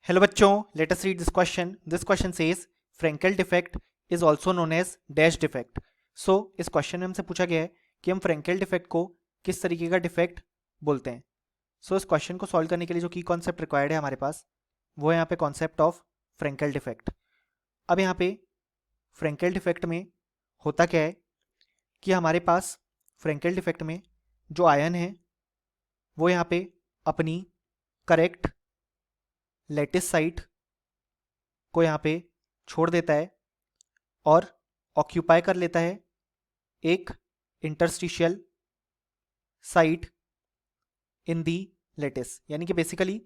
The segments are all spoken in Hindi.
हेलो बच्चों, let us read this question. This question says Frenkel defect is also known as dash defect. So इस क्वेश्चन में हमसे पूछा गया है कि हम फ्रेंकेल डिफेक्ट को किस तरीके का डिफेक्ट बोलते हैं. सो इस क्वेश्चन को सॉल्व करने के लिए जो की कॉन्सेप्ट रिक्वायर्ड है हमारे पास, वो है यहाँ पे कॉन्सेप्ट ऑफ फ्रेंकेल डिफेक्ट. अब यहाँ पे फ्रेंकेल डिफेक्ट में होता क्या है कि हमारे पास फ्रेंकेल डिफेक्ट में जो आयन है वो यहाँ पे अपनी करेक्ट लेटिस साइट को यहाँ पे छोड़ देता है और ऑक्यूपाई कर लेता है एक इंटरस्टिशियल साइट इन दी लेटिस. यानी कि बेसिकली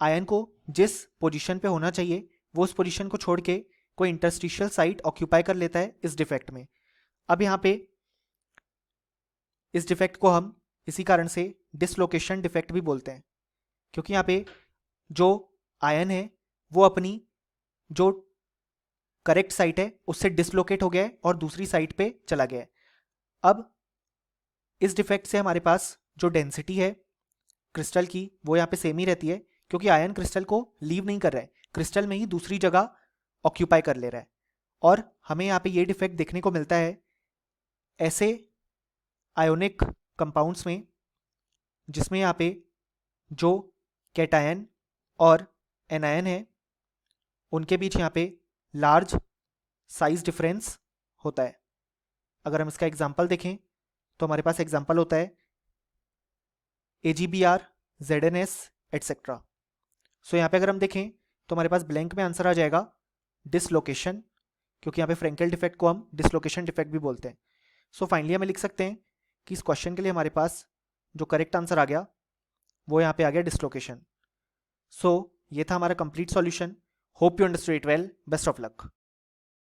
आयन को जिस पोजीशन पे होना चाहिए वो उस पोजीशन को छोड़ के कोई इंटरस्टिशियल साइट ऑक्यूपाई कर लेता है इस डिफेक्ट में. अब यहाँ पे इस डिफेक्ट को हम इसी कारण से डिसलोकेशन डिफेक्ट भी बोलते हैं, क्योंकि यहाँ पे जो आयन है वो अपनी जो करेक्ट साइट है उससे डिसलोकेट हो गया है और दूसरी साइट पे चला गया है. अब इस डिफेक्ट से हमारे पास जो डेंसिटी है क्रिस्टल की वो यहाँ पे सेम ही रहती है, क्योंकि आयन क्रिस्टल को लीव नहीं कर रहा है, क्रिस्टल में ही दूसरी जगह ऑक्यूपाई कर ले रहा है. और हमें यहाँ पे ये डिफेक्ट देखने को मिलता है ऐसे आयोनिक कंपाउंड्स में जिसमें यहाँ पे जो कैटायन और एनायन है उनके बीच यहाँ पे लार्ज साइज डिफरेंस होता है. अगर हम इसका एग्जांपल देखें तो हमारे पास एग्जांपल होता है AgBr, ZnS एटसेट्रा. सो यहाँ पे अगर हम देखें तो हमारे पास ब्लैंक में आंसर आ जाएगा डिसलोकेशन, क्योंकि यहाँ पे फ्रेंकेल डिफेक्ट को हम डिसलोकेशन डिफेक्ट भी बोलते हैं. सो फाइनली हमें लिख सकते हैं कि इस क्वेश्चन के लिए हमारे पास जो करेक्ट आंसर आ गया वो यहाँ पे आ गया डिसलोकेशन. सो ये था हमारा complete solution. Hope you understood it well. Best of luck.